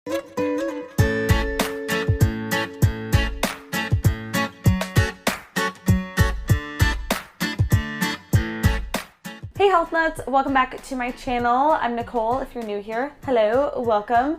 Hey Health Nuts, welcome back to my channel. I'm Nicole, if you're new here. Hello, welcome.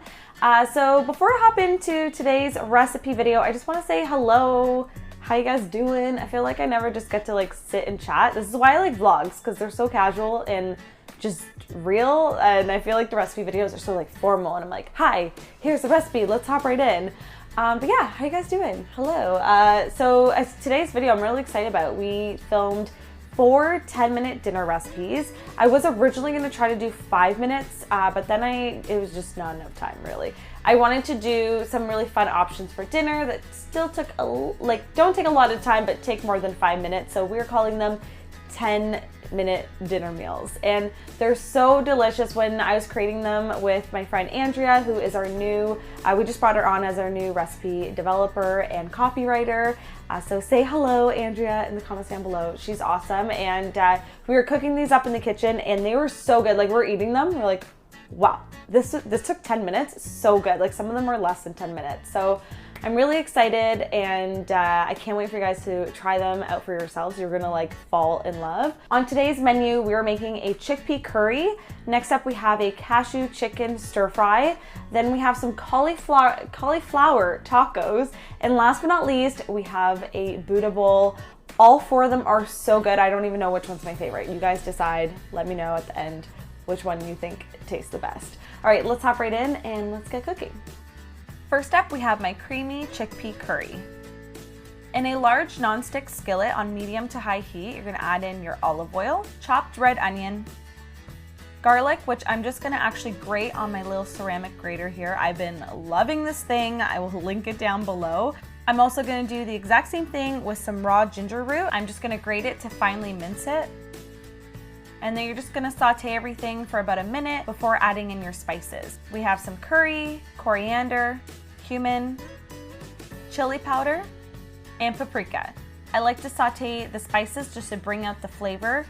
So before I hop into today's recipe video, I just want to say hello. How you guys doing? I feel like I never just get to like sit and chat. This is why I like vlogs, because they're so casual and just real, and I feel like the recipe videos are so like formal, and I'm like, hi, here's the recipe, let's hop right in. But yeah, how you guys doing? Hello. So as today's video I'm really excited about. We filmed 4 10-minute dinner recipes. I was originally going to try to do 5 minutes, but then it was just not enough time really. I wanted to do some really fun options for dinner that still took don't take a lot of time, but take more than 5 minutes. So we're calling them 10-minute dinner meals, and they're so delicious. When I was creating them with my friend Andrea, who is our new, we just brought her on as our new recipe developer and copywriter. So say hello, Andrea, in the comments down below. She's awesome. And we were cooking these up in the kitchen, and they were so good. Like, we're eating them, we're like, wow, this took 10 minutes. So good. Like, some of them were less than 10 minutes. So I'm really excited, and I can't wait for you guys to try them out for yourselves. You're gonna like fall in love. On today's menu, we are making a chickpea curry. Next up, we have a cashew chicken stir fry. Then we have some cauliflower tacos. And last but not least, we have a Buddha bowl. All 4 of them are so good. I don't even know which one's my favorite. You guys decide. Let me know at the end which one you think tastes the best. All right, let's hop right in and let's get cooking. First up, we have my creamy chickpea curry. In a large nonstick skillet on medium to high heat, you're gonna add in your olive oil, chopped red onion, garlic, which I'm just gonna actually grate on my little ceramic grater here. I've been loving this thing. I will link it down below. I'm also gonna do the exact same thing with some raw ginger root. I'm just gonna grate it to finely mince it. And then you're just gonna saute everything for about a minute before adding in your spices. We have some curry, coriander, cumin, chili powder, and paprika. I like to saute the spices just to bring out the flavor.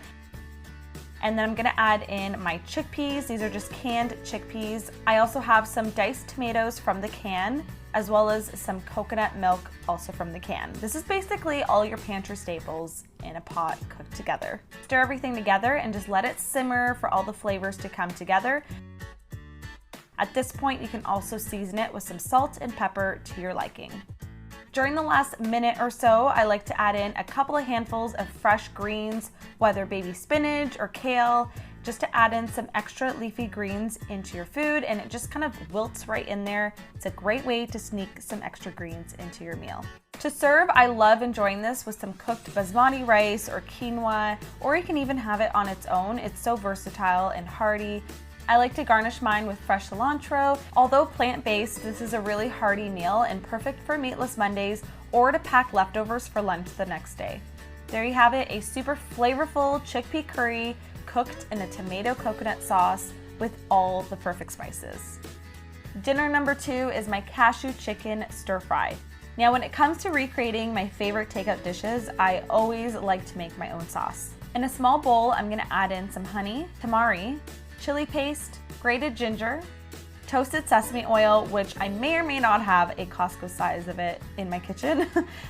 And then I'm gonna add in my chickpeas. These are just canned chickpeas. I also have some diced tomatoes from the can, as well as some coconut milk also from the can. This is basically all your pantry staples in a pot cooked together. Stir everything together and just let it simmer for all the flavors to come together. At this point, you can also season it with some salt and pepper to your liking. During the last minute or so, I like to add in a couple of handfuls of fresh greens, whether baby spinach or kale, just to add in some extra leafy greens into your food, and it just kind of wilts right in there. It's a great way to sneak some extra greens into your meal. To serve, I love enjoying this with some cooked basmati rice or quinoa, or you can even have it on its own. It's so versatile and hearty. I like to garnish mine with fresh cilantro. Although plant-based, this is a really hearty meal and perfect for meatless Mondays or to pack leftovers for lunch the next day. There you have it, a super flavorful chickpea curry cooked in a tomato coconut sauce with all the perfect spices. Dinner number 2 is my cashew chicken stir fry. Now, when it comes to recreating my favorite takeout dishes, I always like to make my own sauce. In a small bowl, I'm gonna add in some honey, tamari, chili paste, grated ginger, toasted sesame oil, which I may or may not have a Costco size of it in my kitchen,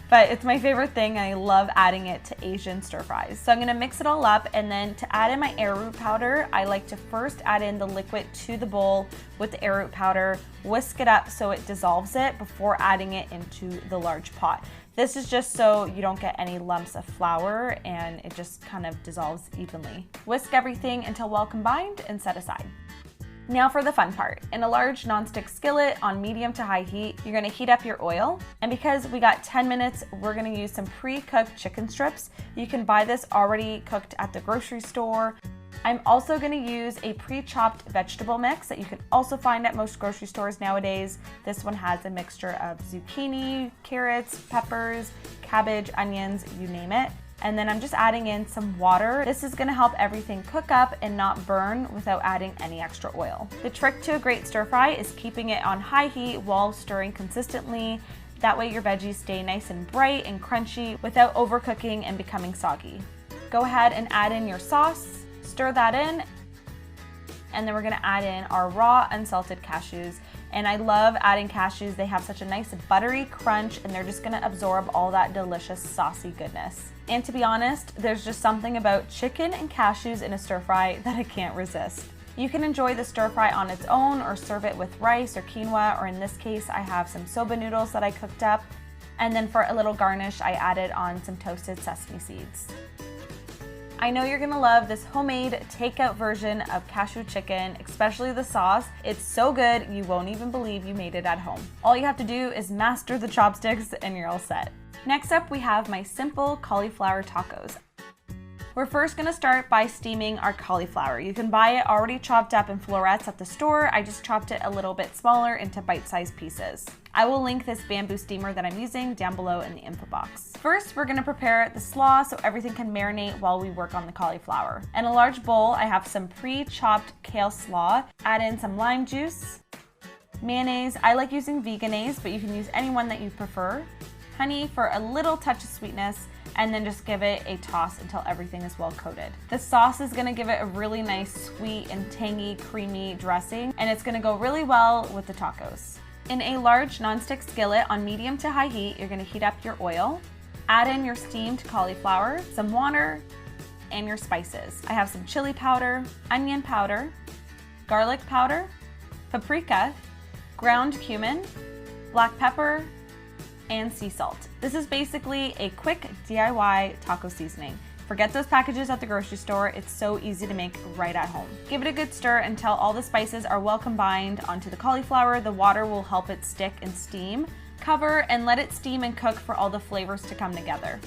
but it's my favorite thing and I love adding it to Asian stir fries. So I'm gonna mix it all up, and then to add in my arrowroot powder, I like to first add in the liquid to the bowl with the arrowroot powder, whisk it up so it dissolves it before adding it into the large pot. This is just so you don't get any lumps of flour and it just kind of dissolves evenly. Whisk everything until well combined and set aside. Now for the fun part. In a large nonstick skillet on medium to high heat, you're gonna heat up your oil. And because we got 10 minutes, we're gonna use some pre-cooked chicken strips. You can buy this already cooked at the grocery store. I'm also gonna use a pre-chopped vegetable mix that you can also find at most grocery stores nowadays. This one has a mixture of zucchini, carrots, peppers, cabbage, onions, you name it. And then I'm just adding in some water. This is gonna help everything cook up and not burn without adding any extra oil. The trick to a great stir fry is keeping it on high heat while stirring consistently. That way your veggies stay nice and bright and crunchy without overcooking and becoming soggy. Go ahead and add in your sauce, stir that in, and then we're gonna add in our raw unsalted cashews. And I love adding cashews. They have such a nice buttery crunch and they're just gonna absorb all that delicious saucy goodness. And to be honest, there's just something about chicken and cashews in a stir fry that I can't resist. You can enjoy the stir fry on its own or serve it with rice or quinoa, or in this case, I have some soba noodles that I cooked up. And then for a little garnish, I added on some toasted sesame seeds. I know you're gonna love this homemade takeout version of cashew chicken, especially the sauce. It's so good, you won't even believe you made it at home. All you have to do is master the chopsticks and you're all set. Next up, we have my simple cauliflower tacos. We're first gonna start by steaming our cauliflower. You can buy it already chopped up in florets at the store. I just chopped it a little bit smaller into bite-sized pieces. I will link this bamboo steamer that I'm using down below in the info box. First, we're gonna prepare the slaw so everything can marinate while we work on the cauliflower. In a large bowl, I have some pre-chopped kale slaw. Add in some lime juice, mayonnaise. I like using veganese, but you can use any one that you prefer. Honey for a little touch of sweetness, and then just give it a toss until everything is well coated. The sauce is gonna give it a really nice sweet and tangy, creamy dressing, and it's gonna go really well with the tacos. In a large nonstick skillet on medium to high heat, you're gonna heat up your oil, add in your steamed cauliflower, some water, and your spices. I have some chili powder, onion powder, garlic powder, paprika, ground cumin, black pepper, and sea salt. This is basically a quick DIY taco seasoning. Forget those packages at the grocery store. It's so easy to make right at home. Give it a good stir until all the spices are well combined onto the cauliflower. The water will help it stick and steam. Cover and let it steam and cook for all the flavors to come together.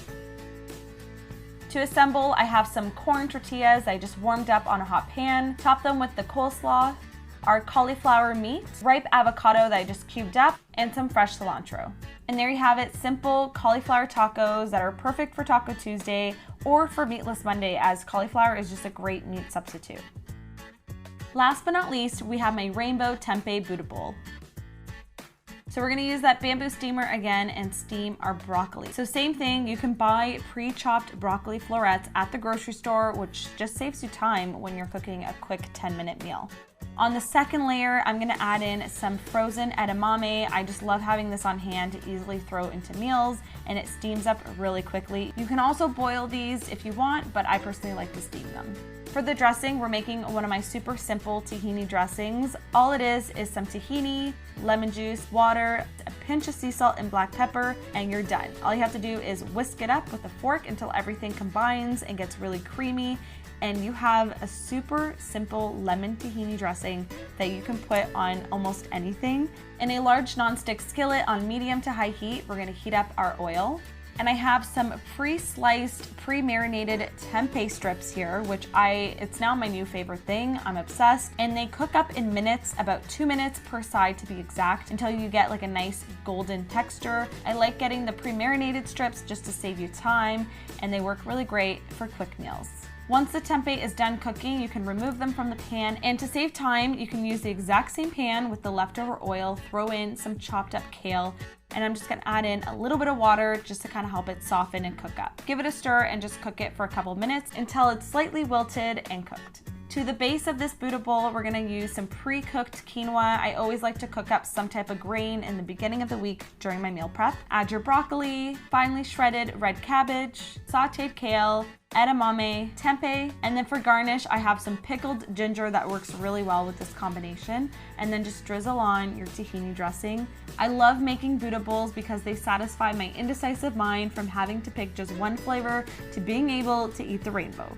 To assemble, I have some corn tortillas I just warmed up on a hot pan. Top them with the coleslaw, our cauliflower meat, ripe avocado that I just cubed up, and some fresh cilantro. And there you have it, simple cauliflower tacos that are perfect for Taco Tuesday or for Meatless Monday, as cauliflower is just a great meat substitute. Last but not least, we have my rainbow tempeh Buddha bowl. So we're gonna use that bamboo steamer again and steam our broccoli. So same thing, you can buy pre-chopped broccoli florets at the grocery store, which just saves you time when you're cooking a quick 10-minute meal. On the second layer, I'm gonna add in some frozen edamame. I just love having this on hand to easily throw into meals, and it steams up really quickly. You can also boil these if you want, but I personally like to steam them. For the dressing, we're making one of my super simple tahini dressings. All it is some tahini, lemon juice, water, a pinch of sea salt and black pepper, and you're done. All you have to do is whisk it up with a fork until everything combines and gets really creamy, and you have a super simple lemon tahini dressing that you can put on almost anything. In a large nonstick skillet on medium to high heat, we're gonna heat up our oil. And I have some pre-sliced, pre-marinated tempeh strips here, which it's now my new favorite thing. I'm obsessed. And they cook up in minutes, about 2 minutes per side to be exact, until you get like a nice golden texture. I like getting the pre-marinated strips just to save you time, and they work really great for quick meals. Once the tempeh is done cooking, you can remove them from the pan, and to save time, you can use the exact same pan with the leftover oil, throw in some chopped up kale, and I'm just gonna add in a little bit of water just to kind of help it soften and cook up. Give it a stir and just cook it for a couple minutes until it's slightly wilted and cooked. To the base of this Buddha bowl, we're gonna use some pre-cooked quinoa. I always like to cook up some type of grain in the beginning of the week during my meal prep. Add your broccoli, finely shredded red cabbage, sauteed kale, edamame, tempeh, and then for garnish, I have some pickled ginger that works really well with this combination, and then just drizzle on your tahini dressing. I love making Buddha bowls because they satisfy my indecisive mind from having to pick just one flavor to being able to eat the rainbow.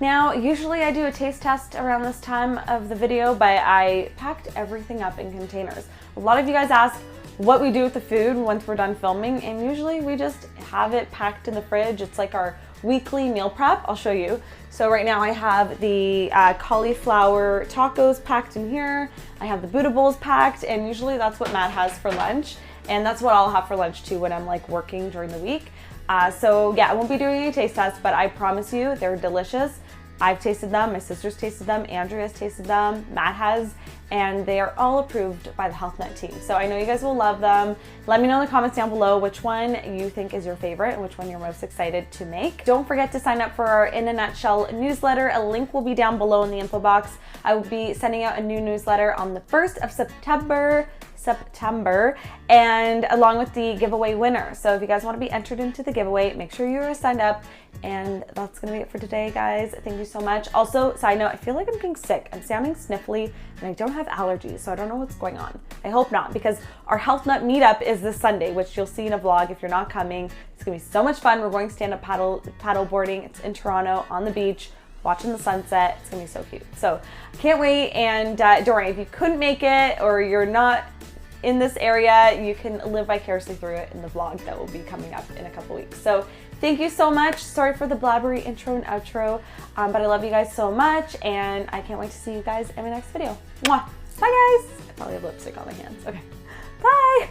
Now, usually I do a taste test around this time of the video, but I packed everything up in containers. A lot of you guys ask what we do with the food once we're done filming, and usually we just have it packed in the fridge. It's like our weekly meal prep. I'll show you. So right now I have the cauliflower tacos packed in here. I have the Buddha bowls packed, and usually that's what Matt has for lunch. And that's what I'll have for lunch too when I'm like working during the week. So yeah, I won't be doing any taste tests, but I promise you they're delicious. I've tasted them, my sister's tasted them, Andrew has tasted them, Matt has, and they are all approved by the HealthNet team. So I know you guys will love them. Let me know in the comments down below which one you think is your favorite and which one you're most excited to make. Don't forget to sign up for our In a Nutshell newsletter. A link will be down below in the info box. I will be sending out a new newsletter on the 1st of September. September, and along with the giveaway winner. So if you guys want to be entered into the giveaway, make sure you're signed up. And that's gonna be it for today, guys. Thank you so much. Also, side note, I feel like I'm being sick. I'm sounding sniffly and I don't have allergies, so I don't know what's going on. I hope not, because our Health Nut meetup is this Sunday, which you'll see in a vlog if you're not coming. It's gonna be so much fun. We're going stand-up paddle boarding. It's in Toronto on the beach, watching the sunset. It's gonna be so cute. So I can't wait. And don't worry, if you couldn't make it or you're not in this area, you can live vicariously through it in the vlog that will be coming up in a couple weeks. So thank you so much. Sorry for the blabbery intro and outro, but I love you guys so much, and I can't wait to see you guys in my next video. Mwah. Bye, guys. I probably have lipstick on my hands. Okay. Bye.